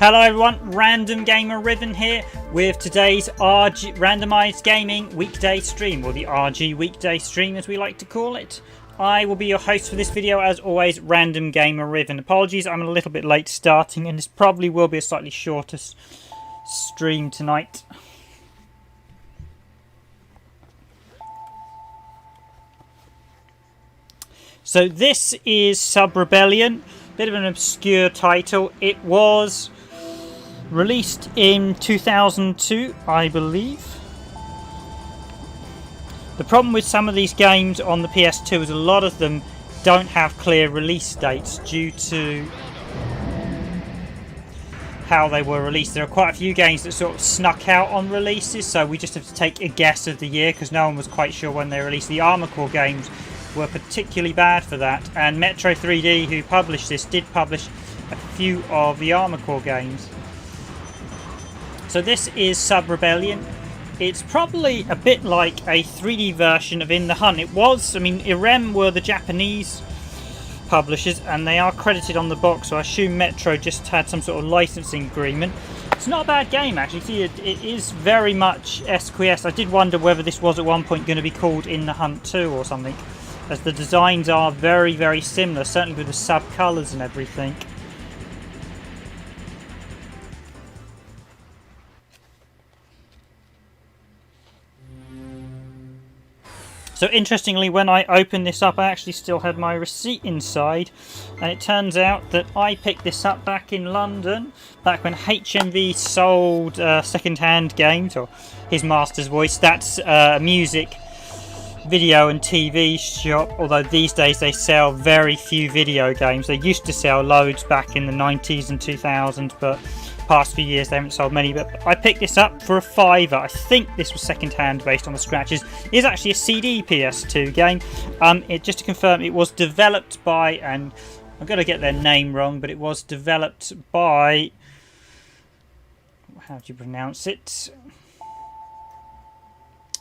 Hello everyone, Random Gamer Riven here with today's RG Randomised Gaming Weekday Stream, or the RG Weekday Stream as we like to call it. I will be your host for this video, as always, Random Gamer Riven. Apologies, I'm a little bit late starting, and this probably will be a slightly shorter stream tonight. So this is Sub-Rebellion, bit of an obscure title. It was released in 2002, I believe. The problem with some of these games on the PS2 is a lot of them don't have clear release dates due to how they were released. There are quite a few games that sort of snuck out on releases, so we just have to take a guess of the year because no one was quite sure when they released. The Armour Core games were particularly bad for that, and Metro 3D, who published this, did publish a few of the Armour Core games. So this is Sub-Rebellion. It's probably a bit like a 3D version of In the Hunt. It was, Irem were the Japanese publishers, and they are credited on the box, so I assume Metro just had some sort of licensing agreement. It's not a bad game, actually. See, it is very much SQS. I did wonder whether this was at one point going to be called In the Hunt 2 or something, as the designs are very, very similar, certainly with the sub-colours and everything. So interestingly, when I opened this up, I actually still had my receipt inside, and it turns out that I picked this up back in London, back when HMV sold second-hand games, or his master's voice. That's a music, video and TV shop, although these days they sell very few video games. They used to sell loads back in the 90s and 2000s, but past few years they haven't sold many. But I picked this up for a £5. I think this was second hand based on the scratches. It is actually a CD PS2 game. Just to confirm, it was developed by, and I'm going to get their name wrong, but it was developed by, how do you pronounce it?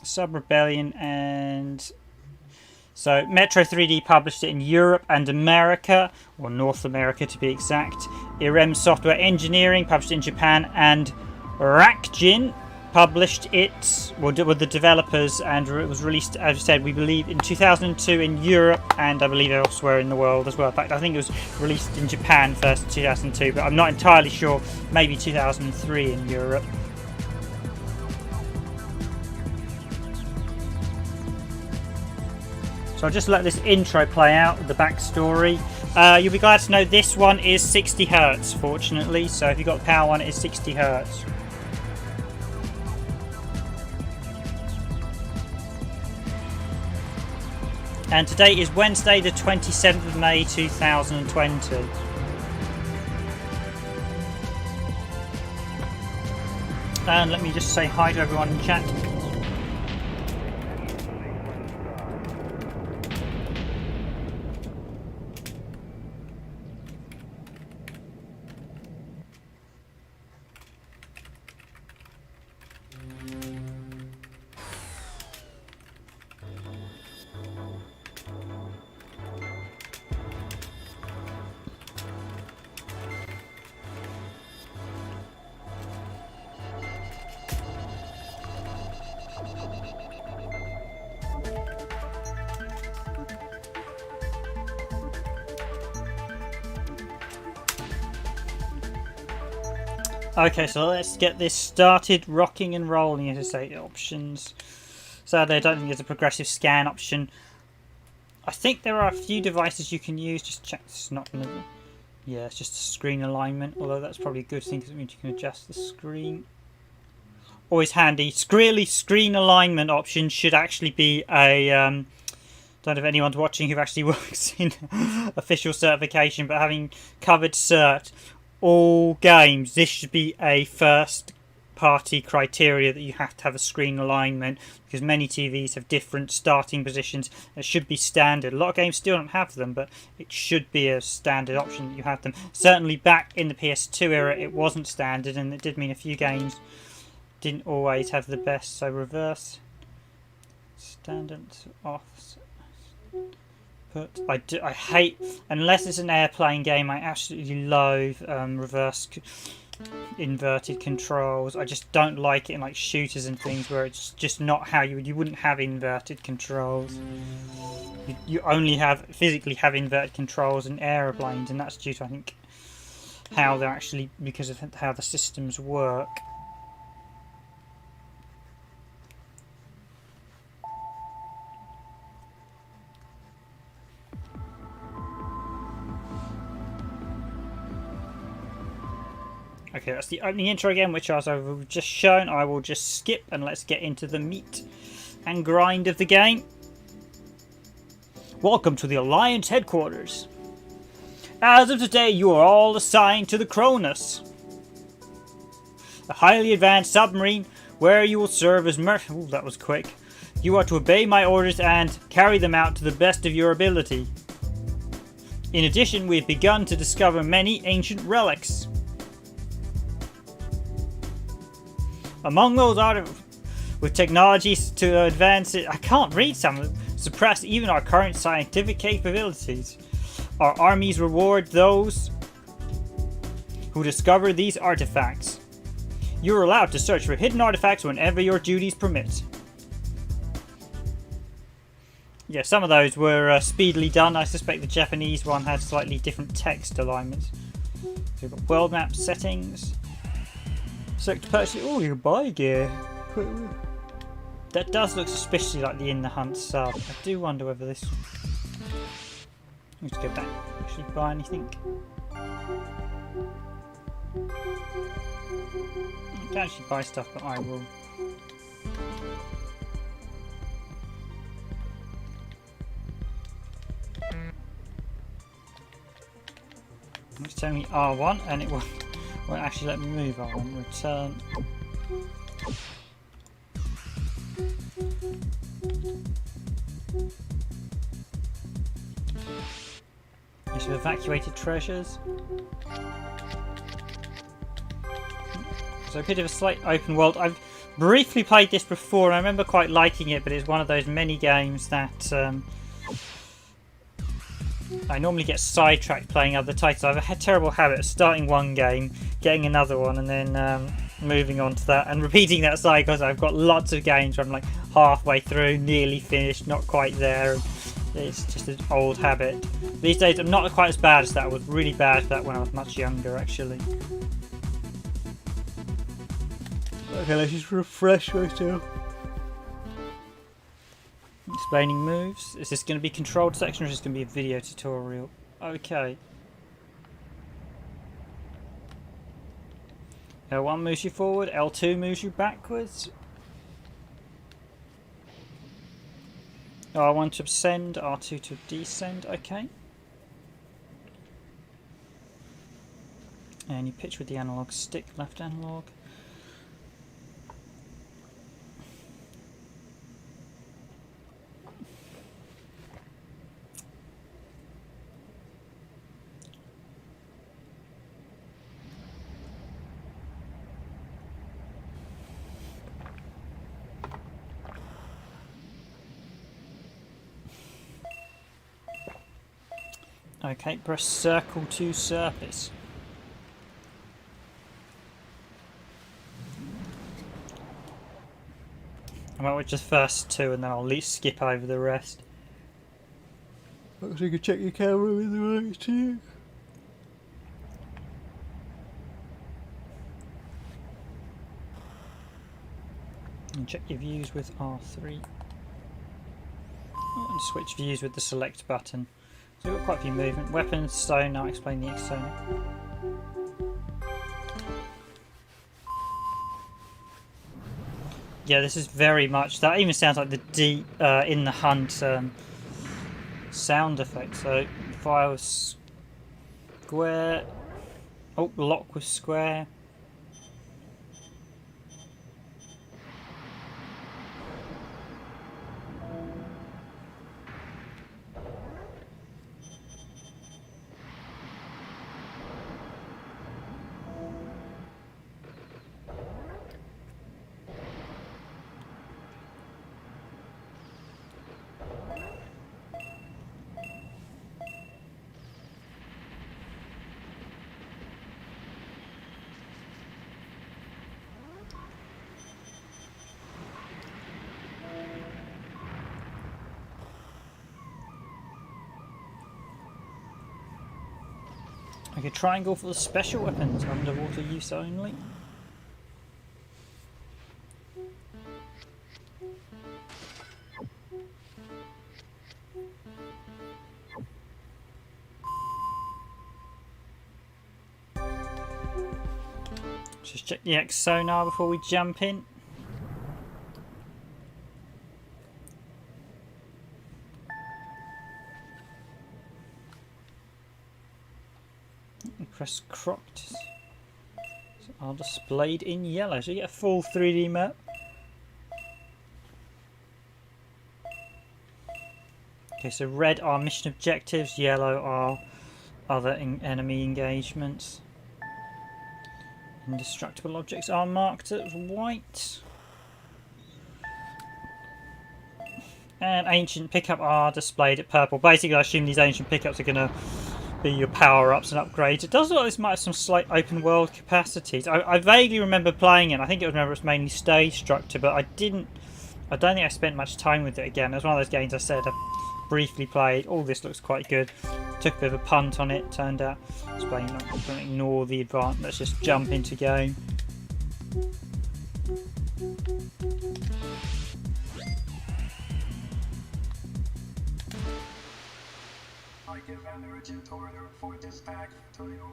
Sub-Rebellion, and so Metro 3D published it in Europe and America, or North America to be exact. Irem Software Engineering published it in Japan, and Racjin published it, were the developers, and it was released, as I said, we believe in 2002 in Europe, and I believe elsewhere in the world as well. In fact, I think it was released in Japan first in 2002, but I'm not entirely sure. Maybe 2003 in Europe. So I'll just let this intro play out with the backstory. You'll be glad to know this one is 60 Hz, fortunately. So if you've got the power one, it is 60 Hz. And today is Wednesday, the 27th of May, 2020. And let me just say hi to everyone in chat. Okay, so let's get this started, rocking and rolling, as I say. Options. Sadly, I don't think there's a progressive scan option. I think there are a few devices you can use. Just check this is not going to... Yeah, it's just a screen alignment, although that's probably a good thing because it means you can adjust the screen. Always handy. Really, screen alignment options should actually be a... don't know if anyone's watching who actually works in official certification, but having covered cert, all games, this should be a first party criteria that you have to have a screen alignment, because many TVs have different starting positions. It should be standard. A lot of games still don't have them, but it should be a standard option that you have them. Certainly back in the PS2 era it wasn't standard, and it did mean a few games didn't always have the best. So reverse, standard, off, put. I hate, unless it's an airplane game, I absolutely loathe reverse inverted controls. I just don't like it in like shooters and things where it's just not how you wouldn't have inverted controls. You only physically have inverted controls in aeroplanes, and that's due to, I think, how they're actually, because of how the systems work. Okay, that's the opening intro again, which as I've just shown, I will just skip and let's get into the meat and grind of the game. Welcome to the Alliance headquarters. As of today, you are all assigned to the Cronus, a highly advanced submarine where you will serve as Ooh, that was quick. You are to obey my orders and carry them out to the best of your ability. In addition, we have begun to discover many ancient relics. Among those with technologies to advance it, I can't read some of them, suppress even our current scientific capabilities. Our armies reward those who discover these artifacts. You are allowed to search for hidden artifacts whenever your duties permit. Yeah, some of those were speedily done. I suspect the Japanese one had slightly different text alignments. So we've got world map settings. Select purchase. Oh, you can buy gear. That does look suspiciously like the In the Hunt sub. I do wonder whether this. Let's go back. Actually, buy anything. I can actually buy stuff, but I will. It's telling me R1, and it won't actually let me move R1. Return. Use of evacuated treasures. So a bit of a slight open world. I've briefly played this before and I remember quite liking it, but it's one of those many games that I normally get sidetracked playing other titles. I have a terrible habit of starting one game, getting another one, and then moving on to that and repeating that cycle. Because I've got lots of games where I'm like halfway through, nearly finished, not quite there. It's just an old habit. These days I'm not quite as bad as that. I was really bad at that when I was much younger, actually. Okay, let's just refresh myself. Explaining moves. Is this going to be controlled section or is this going to be a video tutorial? Okay. L1 moves you forward, L2 moves you backwards. R1 to ascend, R2 to descend, okay. And you pitch with the analog stick, left analog. Okay, press circle to surface. I might with just first two and then I'll at least skip over the rest. So you can check your camera with the right stick. And check your views with R3. Oh, and switch views with the select button. So we've got quite a few movement. Weapons, stone, I'll explain the external. Yeah, this is very much, that even sounds like the deep In the Hunt sound effect. So fire was square, oh, lock was square. Okay, triangle for the special weapons, underwater use only. Just check the X sonar before we jump in. Press cropped. So are displayed in yellow. So you get a full 3D map. Okay, so red are mission objectives, yellow are other enemy engagements. Indestructible objects are marked as white. And ancient pickup are displayed at purple. Basically, I assume these ancient pickups are going to be your power-ups and upgrades. It does look like this might have some slight open-world capacities. I vaguely remember playing it. I think it was mainly stage structure, but I don't think I spent much time with it again. It was one of those games I said I briefly played. All this looks quite good. Took a bit of a punt on it. Turned out I was playing, not going to ignore the advance. Let's just jump into game. I give an urgent order for dispatch to you.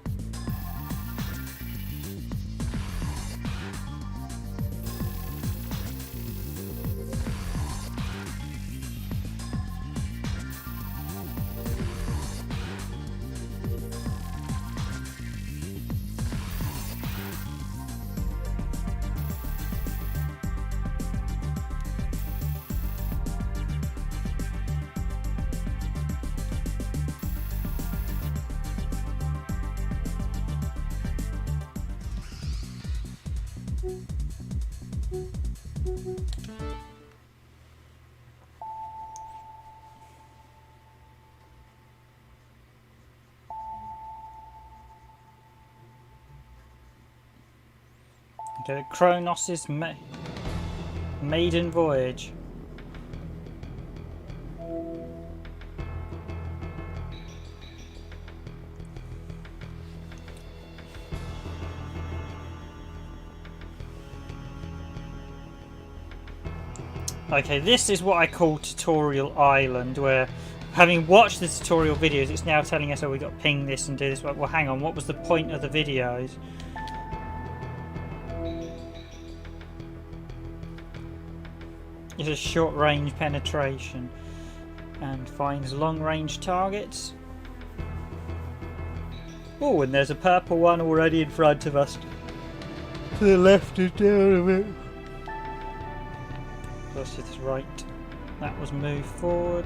Okay, Kronos' maiden voyage. Okay, this is what I call Tutorial Island, where having watched the tutorial videos, it's now telling us, oh, we got to ping this and do this. Well, hang on, what was the point of the videos? It's a short-range penetration and finds long-range targets. Oh, and there's a purple one already in front of us. To the left is down a bit. Plus to the right. That was moved forward.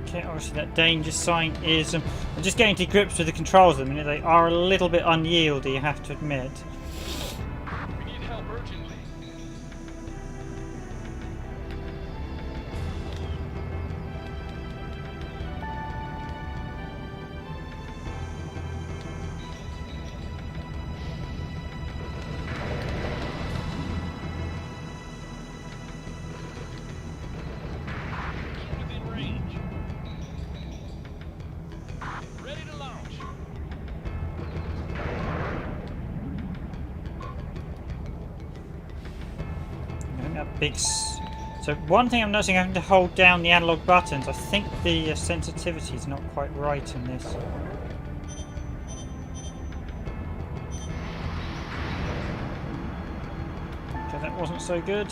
Okay, obviously that danger sign is... I'm just getting to grips with the controls at the minute. They are a little bit unyieldy, I have to admit. We need help urgently. Within range. Ready to launch. So one thing I'm noticing, having to hold down the analog buttons. I think the sensitivity is not quite right in this. Okay, that wasn't so good.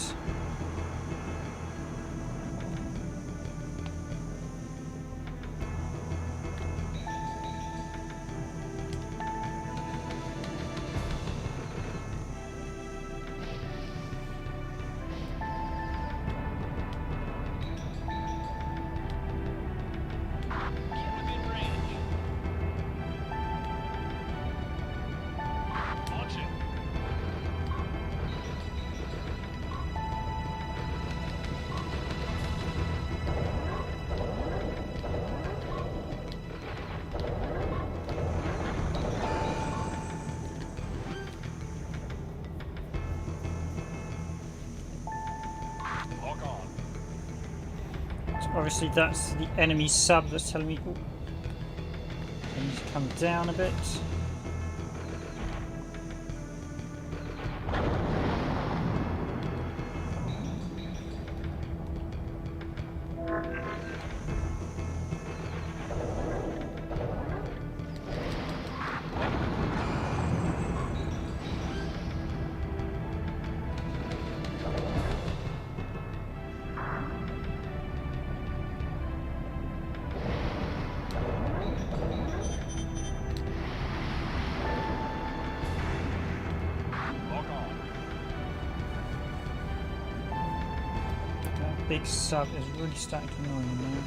Get within range. Launching. Lock on. So obviously that's the enemy sub that's telling me... Ooh, I need to come down a bit. Lock on. That big sub is really starting to annoy me now.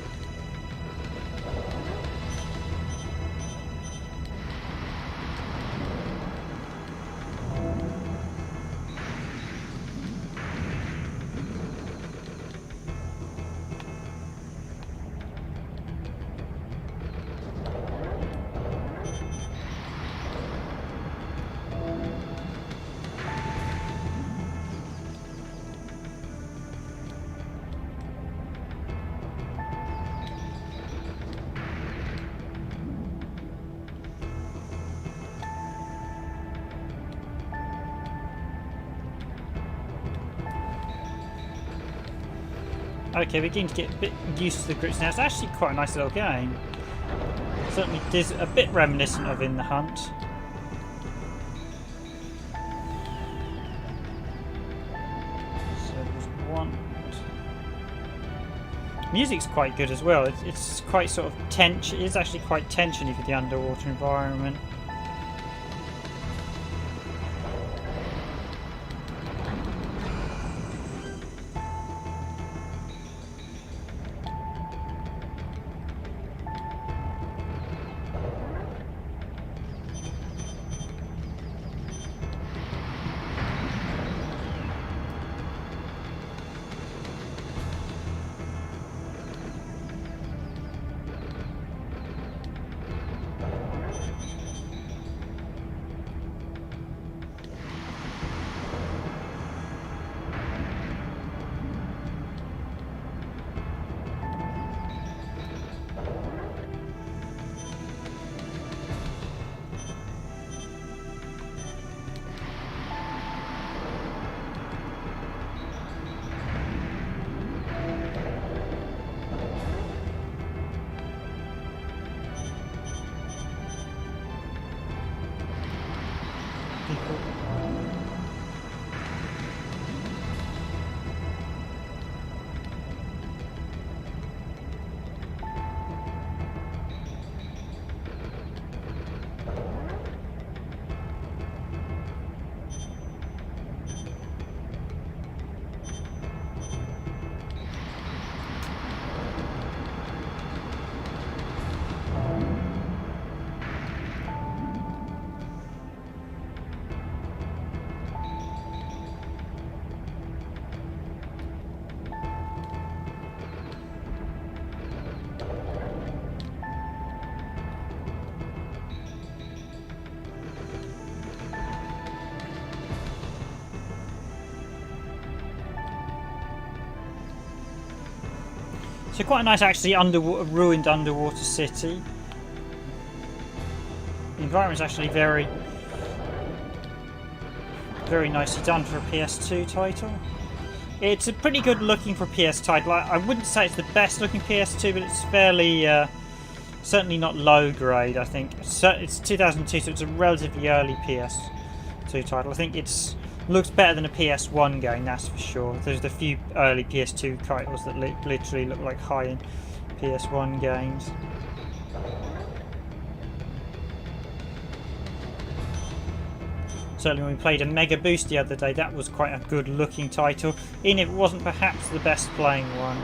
Okay, we're beginning to get a bit used to the grips now. It's actually quite a nice little game. Certainly is a bit reminiscent of In the Hunt. So there's one. Music's quite good as well. It's quite sort of tension. It is actually quite tensiony for the underwater environment. So quite a nice, actually, ruined underwater city. The environment's actually very nicely done for a PS2 title. It's a pretty good looking for a PS title. I wouldn't say it's the best looking PS2, but it's fairly certainly not low grade. I think it's 2002, so it's a relatively early PS2 title. I think it's looks better than a PS1 game, that's for sure. There's a few early PS2 titles that literally look like high-end PS1 games. Certainly when we played a Mega Boost the other day, that was quite a good looking title, even if it wasn't perhaps the best playing one.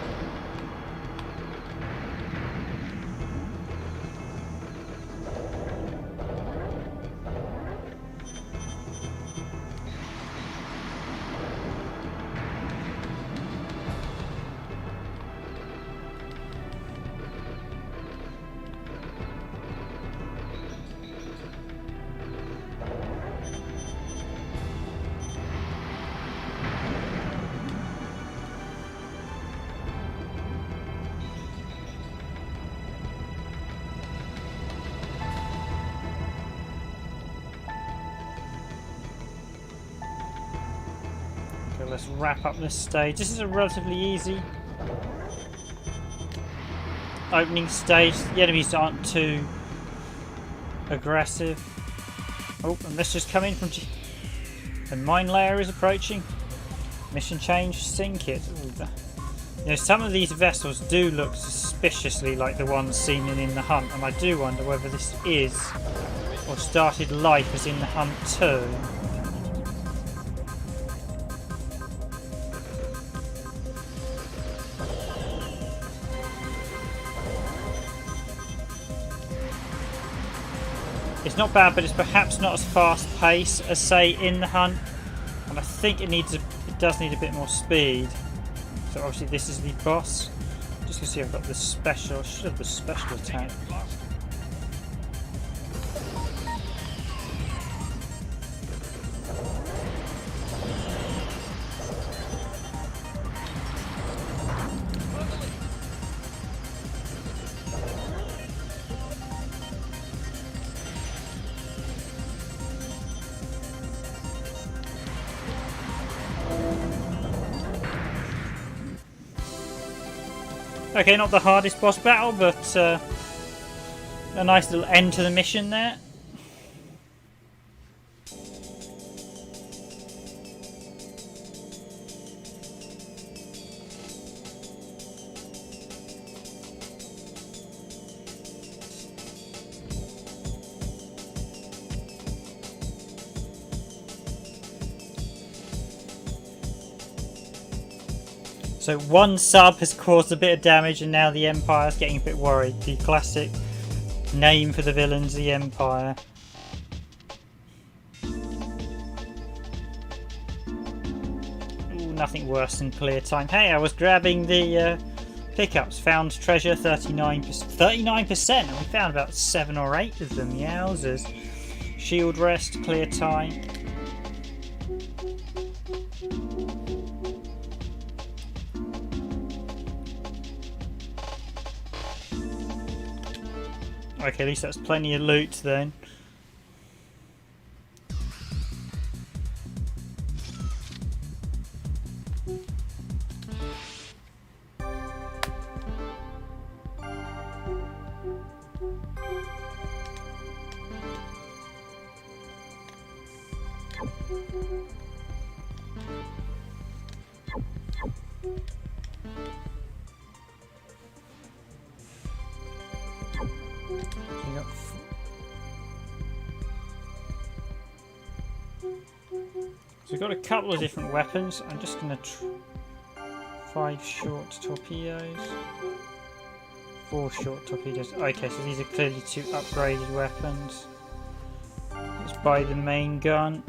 Let's wrap up this stage. This is a relatively easy opening stage. The enemies aren't too aggressive. Oh, and this just come in from... The mine layer is approaching. Mission change, sink it. Ooh, you know, some of these vessels do look suspiciously like the ones seen in The Hunt, and I do wonder whether this is or started life as in The Hunt 2. It's not bad, but it's perhaps not as fast paced as, say, in The Hunt, and I think it does need a bit more speed. So obviously this is the boss. Just to see if I've got the special. I should have the special attack. Okay, not the hardest boss battle, but a nice little end to the mission there. So one sub has caused a bit of damage and now the Empire's getting a bit worried. The classic name for the villains, the Empire. Ooh, nothing worse than clear time. Hey, I was grabbing the pickups. Found treasure 39%. 39%! And we found about 7 or 8 of them. Yowzers. Shield rest, clear time. Okay, at least that's plenty of loot then. So we've got a couple of different weapons. I'm just going to 5 short torpedoes, 4 short torpedoes. Okay, so these are clearly 2 upgraded weapons. Let's buy the main gun.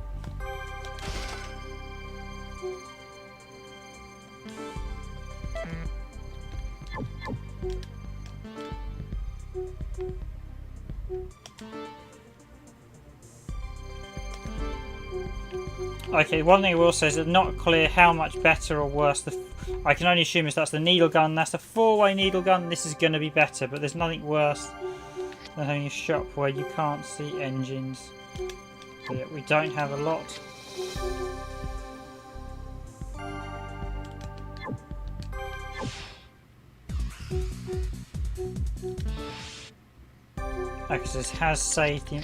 Okay, one thing I will say is it's not clear how much better or worse I can only assume if that's the needle gun. That's a 4-way needle gun. This is going to be better, but there's nothing worse than having a shop where you can't see engines. So yeah, we don't have a lot. Okay, so this has saved him.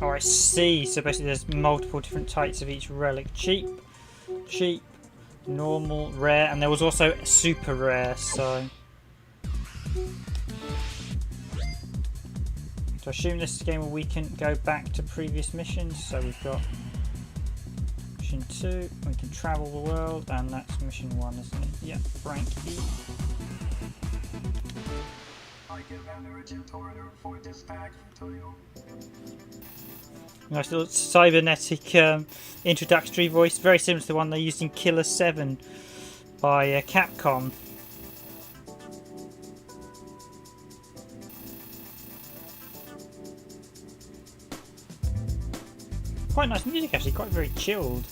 Oh, I see. So basically there's multiple different types of each relic. Cheap, normal, rare, and there was also super rare, so... So I assume this is a game where we can go back to previous missions. So we've got mission 2, we can travel the world, and that's mission 1, isn't it? Yeah, rank E. I give an urgent order for dispatch to you. Nice little cybernetic introductory voice, very similar to the one they used in Killer 7 by Capcom. Quite nice music actually, quite very chilled.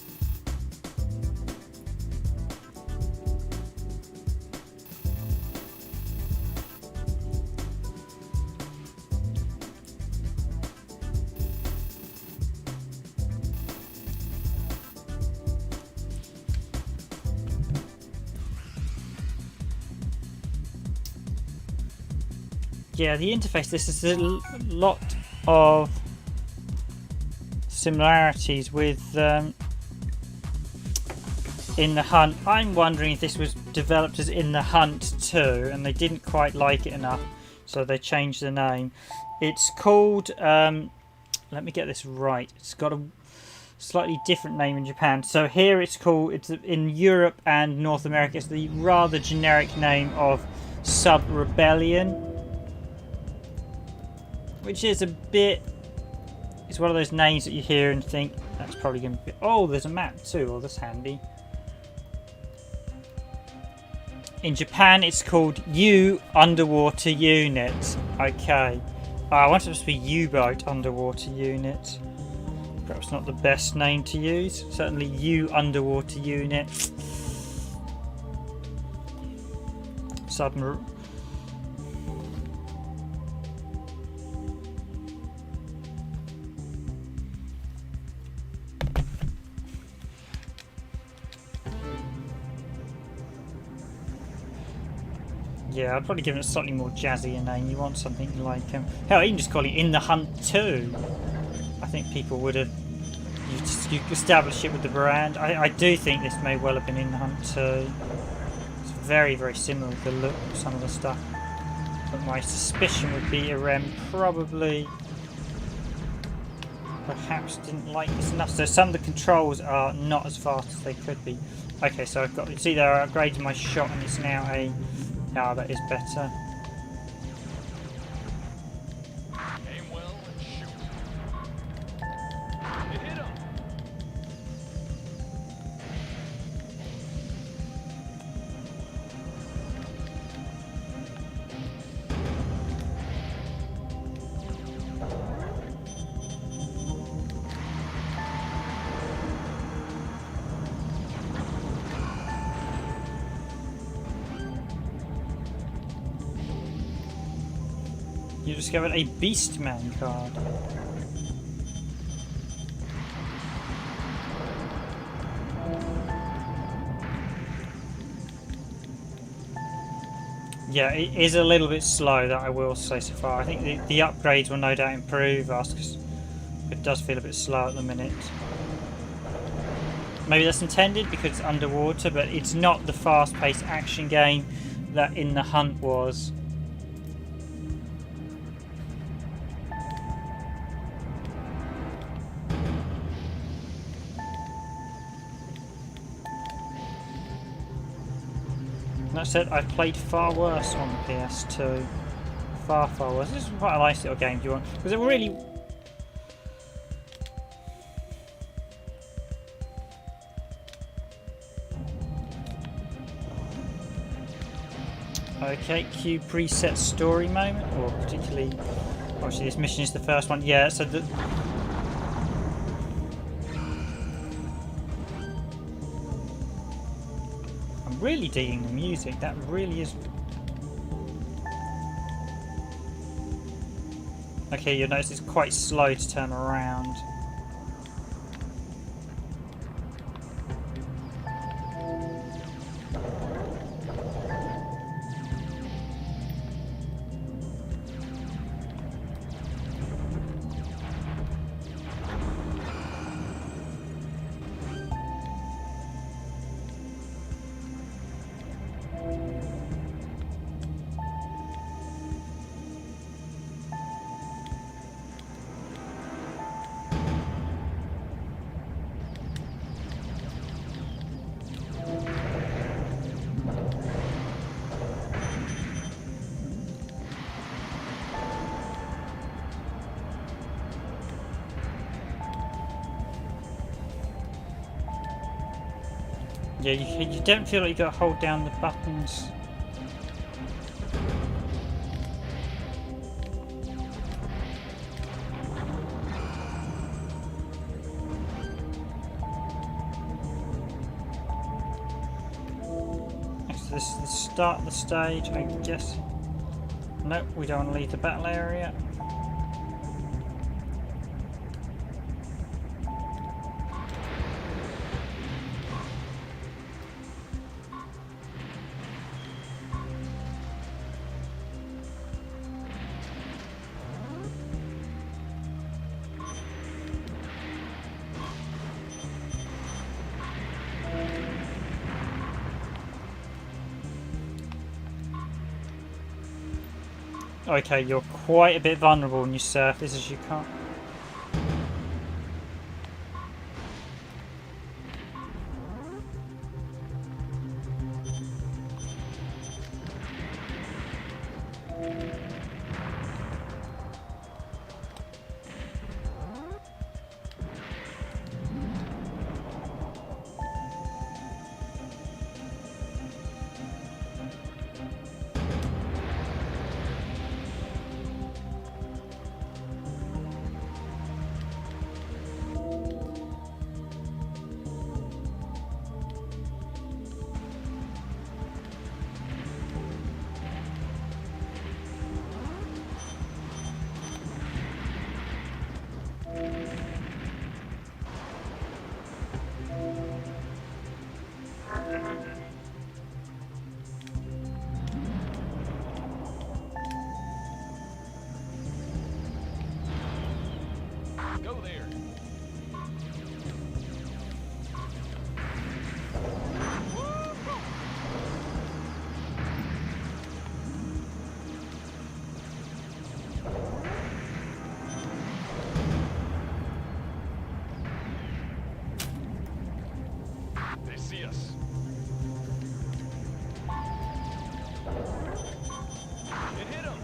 Yeah, the interface, this is a lot of similarities with In the Hunt. I'm wondering if this was developed as In the Hunt 2 and they didn't quite like it enough, so they changed the name. It's called, let me get this right, it's got a slightly different name in Japan. So here it's called, it's in Europe and North America, it's the rather generic name of Sub-Rebellion. Which is a bit... It's one of those names that you hear and think, that's probably going to be... Oh, there's a map too. Oh, that's handy. In Japan, it's called Underwater Unit. Okay. I want it to be U-boat Underwater Unit. Perhaps not the best name to use. Certainly Underwater Unit. Submarine. Yeah, I'd probably give it a slightly more jazzy name. You want something like... hell, even just calling it In the Hunt 2. I think people would have... You establish it with the brand. I do think this may well have been In the Hunt 2. It's very, very similar with the look of some of the stuff. But my suspicion would be Irem probably... perhaps didn't like this enough. So some of the controls are not as fast as they could be. Okay, so I've got... See there, I upgraded my shot and it's now a... Ah, that is better. Aim well and shoot. It hit him. You discovered a Beastman card. Yeah, it is a little bit slow, that I will say so far. I think the upgrades will no doubt improve us, because it does feel a bit slow at the minute. Maybe that's intended because it's underwater, but it's not the fast-paced action game that In the Hunt was. That said, I've played far worse on the PS2. Far, far worse. This is quite a nice little game, do you want? Because it really... Okay, cue preset story moment, or particularly, obviously this mission is the first one. Yeah, so the... I'm really digging the music, that really is... Okay, you'll notice it's quite slow to turn around. Yeah, you don't feel like you got to hold down the buttons. So this is the start of the stage, I guess. Nope, we don't want to leave the battle area. Okay, you're quite a bit vulnerable when you surface, as you can't. Go there. They see us. It hit them.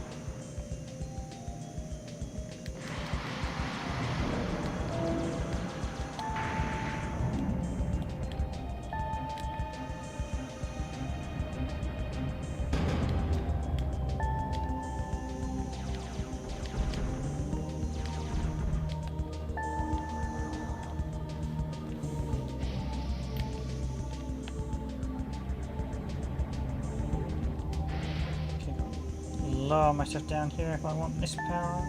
Lower myself down here if I want this power.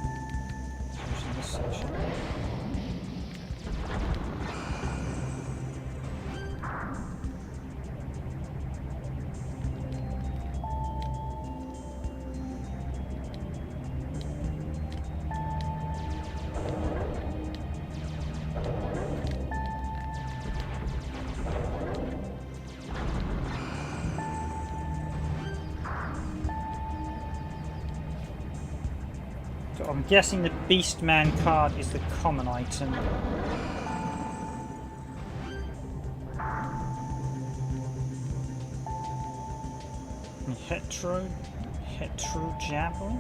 Using this section. So I'm guessing the Beastman card is the common item. Hetero Jabber.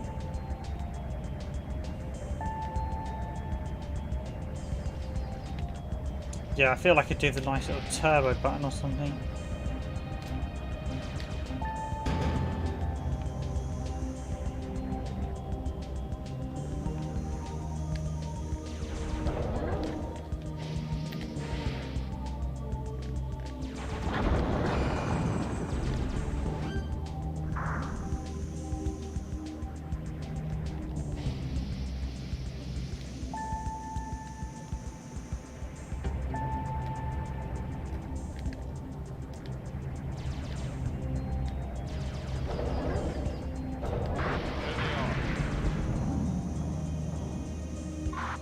Yeah, I feel like I could do the nice little turbo button or something.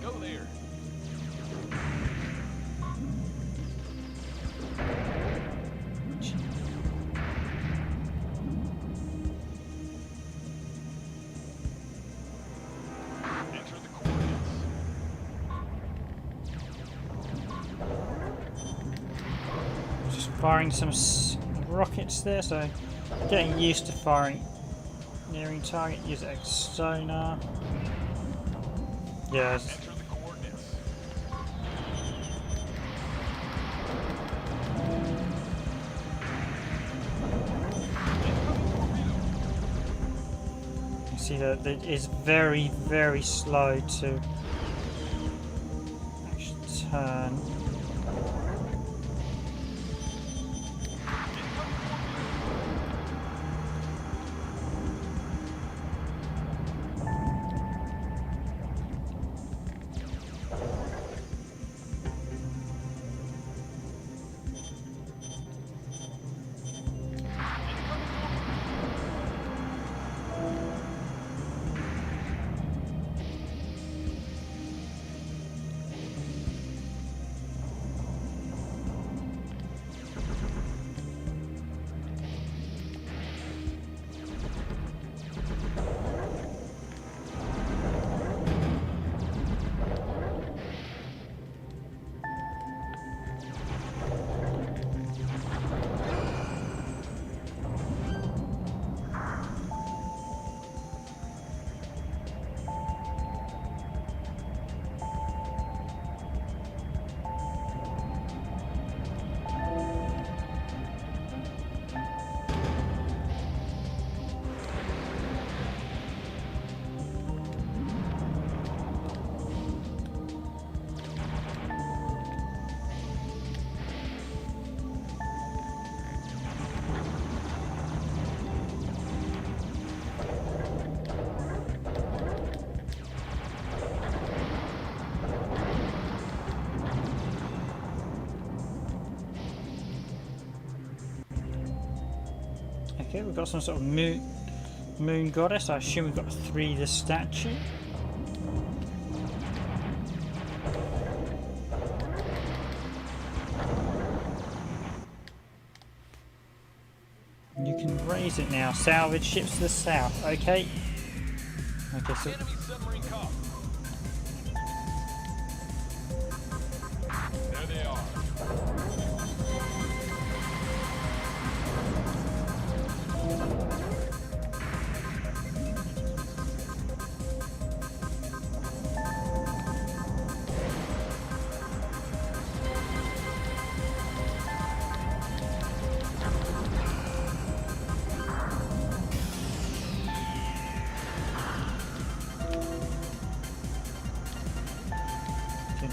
Go there. Enter the coordinates. Just firing some rockets there, so getting used to firing nearing target. Use X sonar. Yes. Enter the coordinates. You see that it is very, very slow to actually turn. Okay, we've got some sort of moon goddess. I assume we've got 3 this statue. You can raise it now. Salvage ships to the south. Okay. Okay, so Enemy submarine cop. There they are.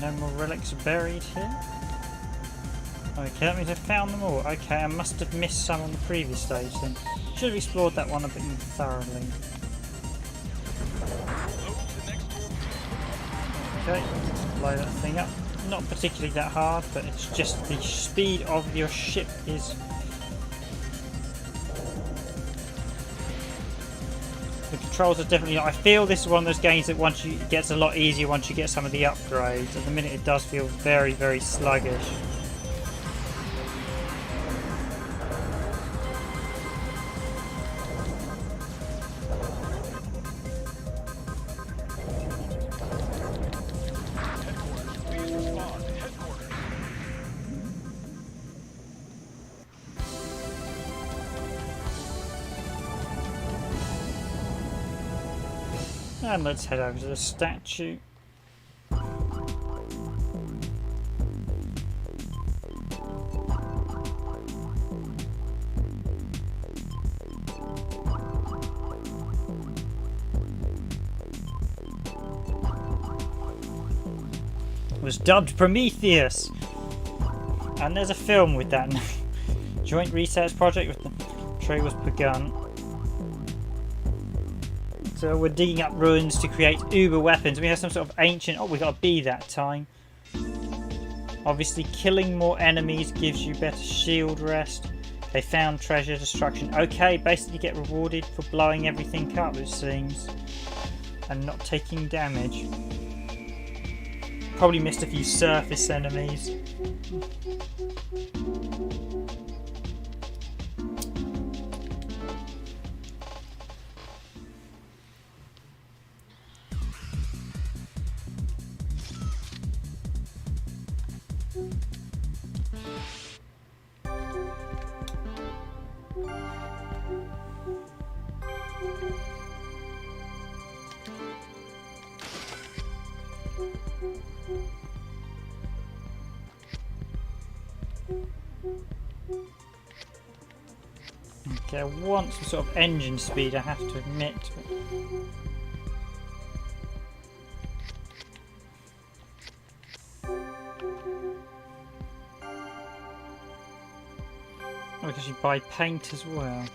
no more relics buried here. Okay, that means I found them all. Okay, I must have missed some on the previous stage then. Should have explored that one a bit more thoroughly. Okay, let's blow that thing up. Not particularly that hard, but it's just the speed of your ship is... The controls are definitely... I feel this is one of those games that it gets a lot easier once you get some of the upgrades. At the minute it does feel very, very sluggish. And let's head over to the statue. It was dubbed Prometheus, and there's a film with that name. Joint research project with the tree was begun. So we're digging up ruins to create uber weapons. We have some sort of ancient... Oh, we got a bee that time. Obviously, killing more enemies gives you better shield rest. They found treasure destruction. Okay, basically get rewarded for blowing everything up, it seems. And not taking damage. Probably missed a few surface enemies. Okay, I want some sort of engine speed, I have to admit. Oh, because you buy paint as well.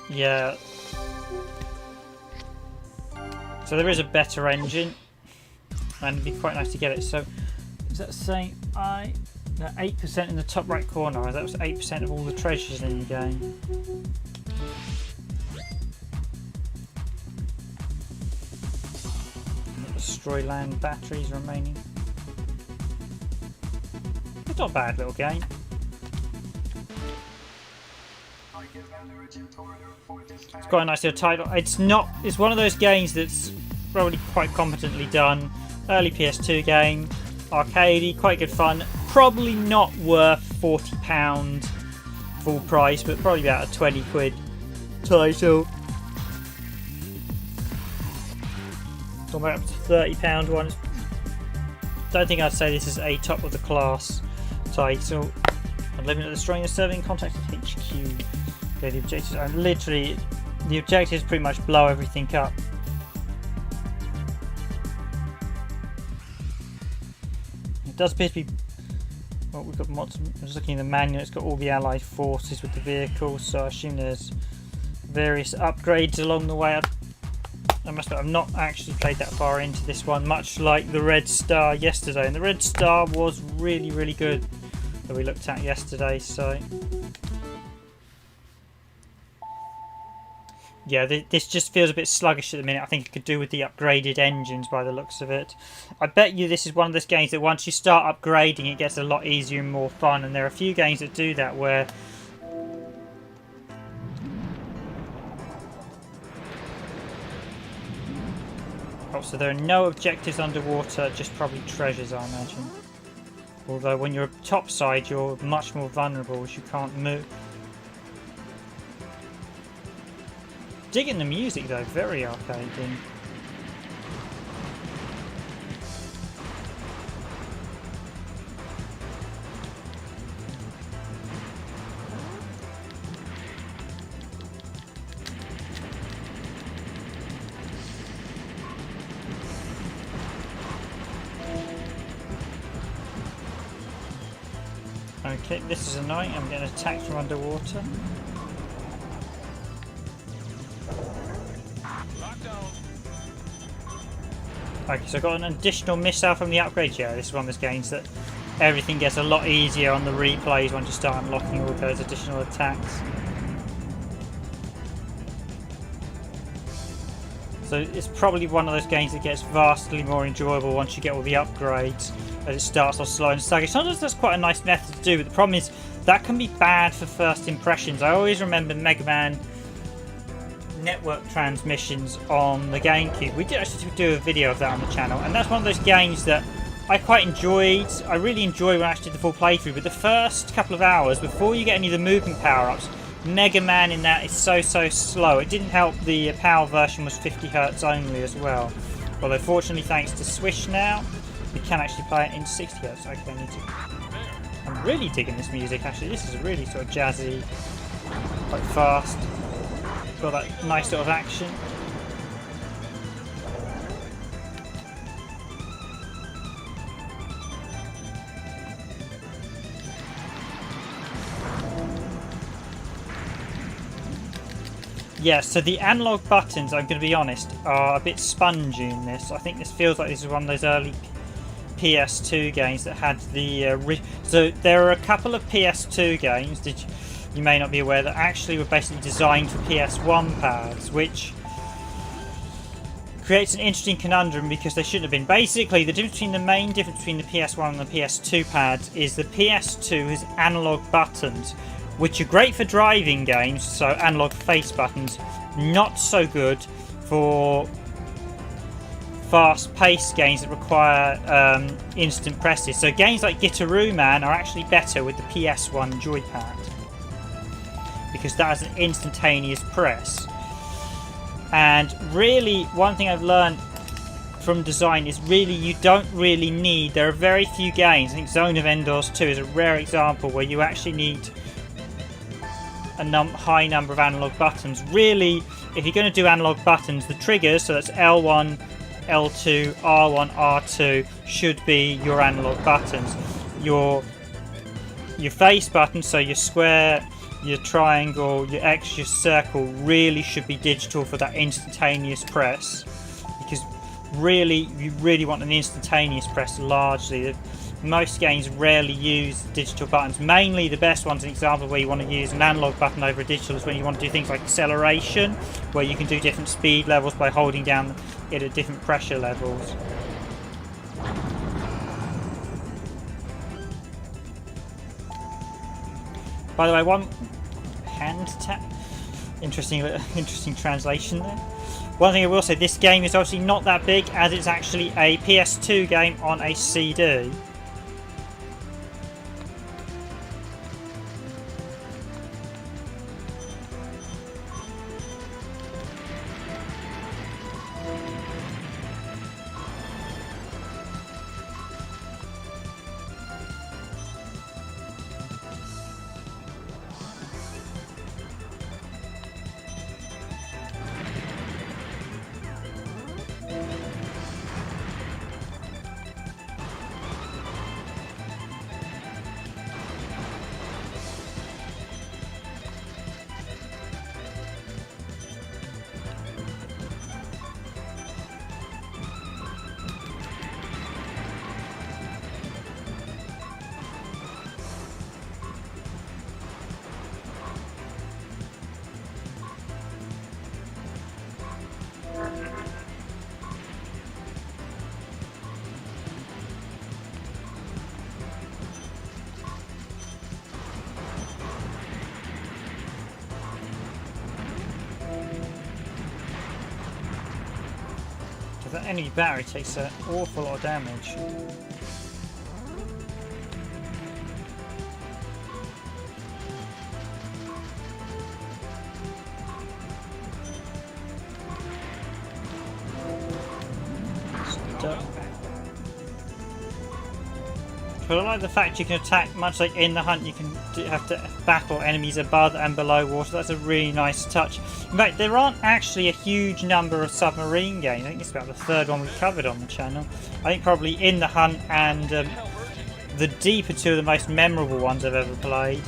Yeah. So there is a better engine, and it'd be quite nice to get it. So, is that saying 8% in the top right corner? That was 8% of all the treasures in the game. Destroy land batteries remaining. It's not a bad little game. It's quite a nice little title. It's one of those games that's probably quite competently done. Early PS2 game, arcadey, quite good fun. Probably not worth £40 full price, but probably about a 20 quid title. Somewhere up to £30 one. Don't think I'd say this is a top of the class title. Unlimited destroying the server in contact with HQ. Okay, the objectives are literally, the objectives pretty much blow everything up. It does appear to be, well, we've got mods. I'm just looking at the manual, it's got all the allied forces with the vehicles, so I assume there's various upgrades along the way. I must admit, I've not actually played that far into this one, much like the Red Star yesterday, and the Red Star was really, really good that we looked at yesterday, so yeah, this just feels a bit sluggish at the minute. I think it could do with the upgraded engines by the looks of it. I bet you this is one of those games that once you start upgrading it gets a lot easier and more fun, and there are a few games that do that where so there are no objectives underwater, just probably treasures, I imagine. Although when you're topside, you're much more vulnerable as you can't move. Digging the music though, very arcadey. Okay, this is annoying. I'm getting attacked from underwater. Okay, so I got an additional missile from the upgrade. Yeah, this is one of those games that everything gets a lot easier on the replays once you start unlocking all those additional attacks. So it's probably one of those games that gets vastly more enjoyable once you get all the upgrades, as it starts off slow and sluggish. Sometimes that's quite a nice method to do, but the problem is that can be bad for first impressions. I always remember Mega Man network transmissions on the GameCube. We did actually do a video of that on the channel, and that's one of those games that I quite enjoyed. I really enjoyed when I actually did the full playthrough, but the first couple of hours before you get any of the movement power-ups, Mega Man in that is so slow. It didn't help the PAL version was 50 Hz only as well. Although fortunately, thanks to Swish now, we can actually play it in 60 Hz. Okay, I need to... I'm really digging this music actually. This is really sort of jazzy, quite fast. got that nice sort of action. Yeah, so the analog buttons, I'm going to be honest, are a bit spongy in this. I think this feels like this is one of those early PS2 games that had the... so there are a couple of PS2 games that you may not be aware that actually were basically designed for PS1 pads, which creates an interesting conundrum because they shouldn't have been. Basically, the main difference between the PS1 and the PS2 pads is the PS2 has analog buttons, which are great for driving games, so analog face buttons, not so good for fast-paced games that require instant presses. So games like Guitar Man are actually better with the PS1 joypad, because that has an instantaneous press. And really, one thing I've learned from design is really you don't really need, there are very few games, I think Zone of Endor's 2 is a rare example where you actually need a high number of analog buttons. Really, if you're going to do analog buttons, the triggers, so that's L1, L2, R1, R2, should be your analog buttons. Your face buttons, so your square, your triangle, your X, your circle, really should be digital for that instantaneous press, because really you really want an instantaneous press. Largely most games rarely use digital buttons. Mainly the best one's an example where you want to use an analog button over a digital is when you want to do things like acceleration, where you can do different speed levels by holding down it at different pressure levels. By the way, one hand tap, interesting translation there. One thing I will say, this game is obviously not that big, as it's actually a PS2 game on a CD. That enemy battery takes an awful lot of damage. But I like the fact you can attack, much like in the hunt, you can have to battle enemies above and below water. That's a really nice touch. In fact, there aren't actually a huge number of submarine games. I think it's about the third one we've covered on the channel. I think probably In the Hunt and The Deep are two of the most memorable ones I've ever played.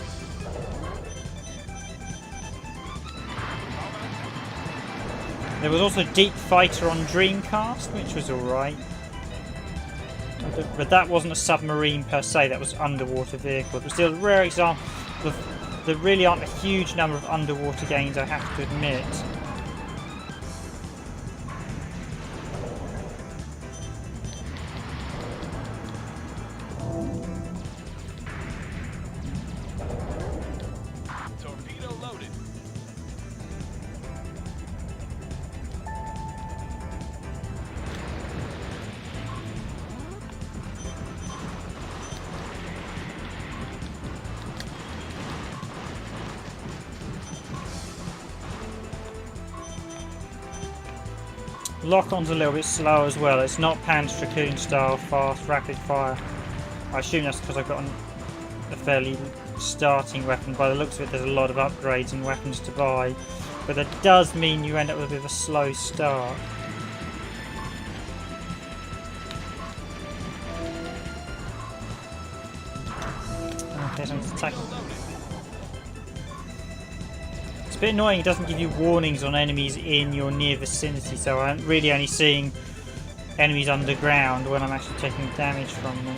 There was also Deep Fighter on Dreamcast, which was alright. But that wasn't a submarine per se, that was underwater vehicle. But still a rare example. There really aren't a huge number of underwater games, I have to admit. Torpedo loaded. Lock-on's a little bit slow as well. It's not Panzer Dragoon style fast rapid fire. I assume that's because I've got a fairly starting weapon. By the looks of it, there's a lot of upgrades and weapons to buy. but that does mean you end up with a bit of a slow start. Okay, someone's attacking. It's a bit annoying, it doesn't give you warnings on enemies in your near vicinity, so I'm really only seeing enemies underground when I'm actually taking damage from them.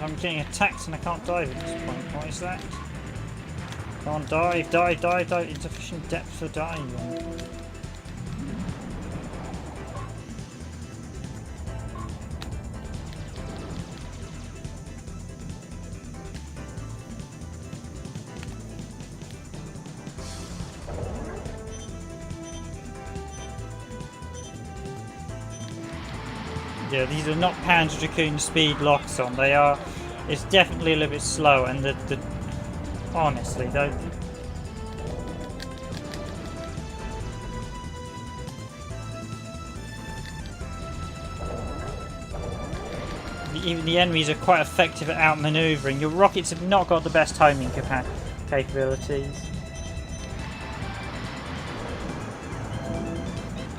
I'm getting attacked and I can't dive at this point. Why is that? Come on, dive, dive, dive, dive. Insufficient depth for diving. Yeah, these are not Panzer Dragoon speed locks on. They are. It's definitely a little bit slow, and the honestly, though. Even the enemies are quite effective at outmaneuvering. Your rockets have not got the best homing capabilities.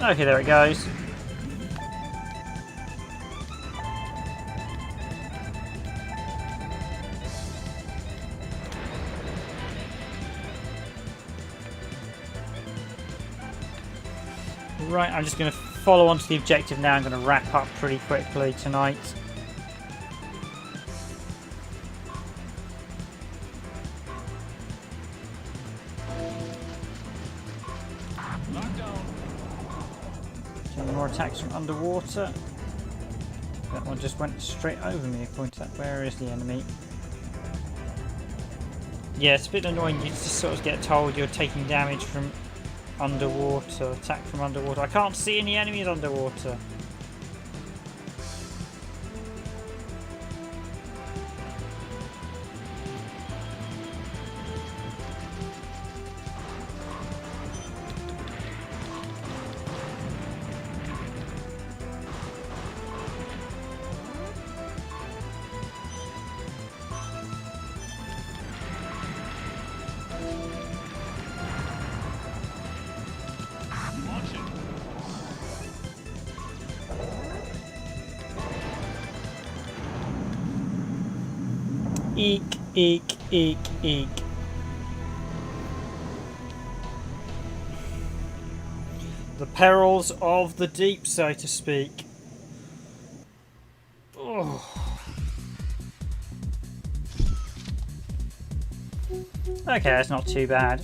Okay, there it goes. Right, I'm just going to follow on to the objective now. I'm going to wrap up pretty quickly tonight. Any more attacks from underwater? That one just went straight over me according to that. Where is the enemy? Yeah, it's a bit annoying. You just sort of get told you're taking damage from underwater, attack from underwater. I can't see any enemies underwater. Eek, eek, eek, eek. The perils of the deep, so to speak. Oh. Okay, that's not too bad.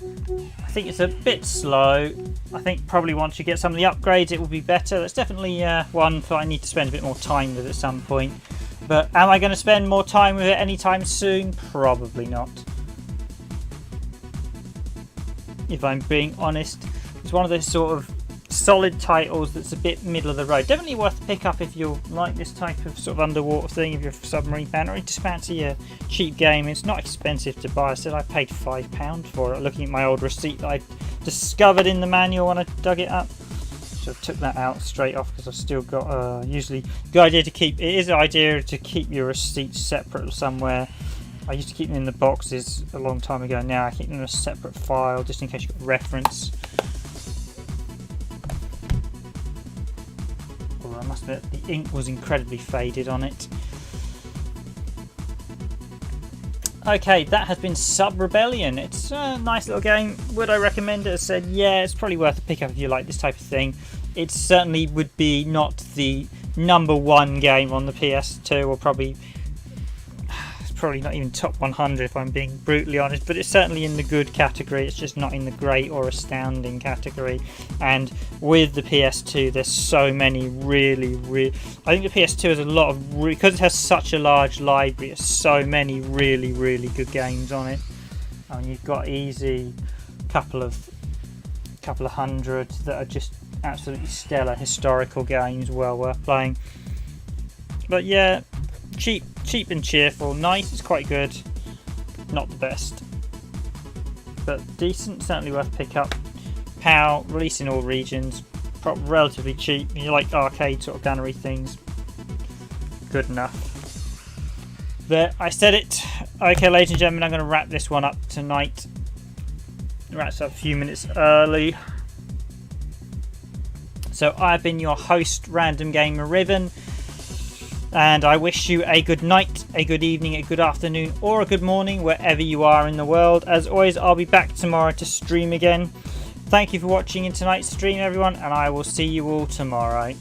I think it's a bit slow. I think probably once you get some of the upgrades it will be better. That's definitely one that I need to spend a bit more time with at some point. But am I going to spend more time with it anytime soon? Probably not. If I'm being honest. It's one of those sort of solid titles that's a bit middle of the road. Definitely worth to pick up if you like this type of sort of underwater thing, if you're a submarine fan, or you just fancy a cheap game. It's not expensive to buy. I said I paid £5 for it, looking at my old receipt that I discovered in the manual when I dug it up. So I took that out straight off because I've still got usually good idea to keep. It is an idea to keep your receipts separate somewhere. I used to keep them in the boxes a long time ago. Now I keep them in a separate file just in case you've got reference. Although I must admit the ink was incredibly faded on it. Okay, that has been Sub Rebellion. It's a nice little game. Would I recommend it? I said, yeah, it's probably worth a pick up if you like this type of thing. It certainly would be not the #1 game on the PS2, or probably not even top 100 if I'm being brutally honest, but it's certainly in the good category. It's just not in the great or astounding category. And with the PS2 there's so many really I think the PS2 has a lot of because it has such a large library, there's so many really good games on it. I mean, you've got easy couple of hundred that are just absolutely stellar historical games, well worth playing. But yeah, cheap cheap and cheerful. Nice, it's quite good. Not the best, but decent. Certainly worth pick up. PAL, released in all regions. Relatively cheap. You like arcade sort of gunnery things. Good enough. There, I said it. Okay, ladies and gentlemen, I'm going to wrap this one up tonight. Wraps up a few minutes early. So I've been your host, Random Gamer Riven, and I wish you a good night, a good evening, a good afternoon, or a good morning wherever you are in the world. As always, I'll be back tomorrow to stream again. Thank you for watching in tonight's stream, everyone, and I will see you all tomorrow.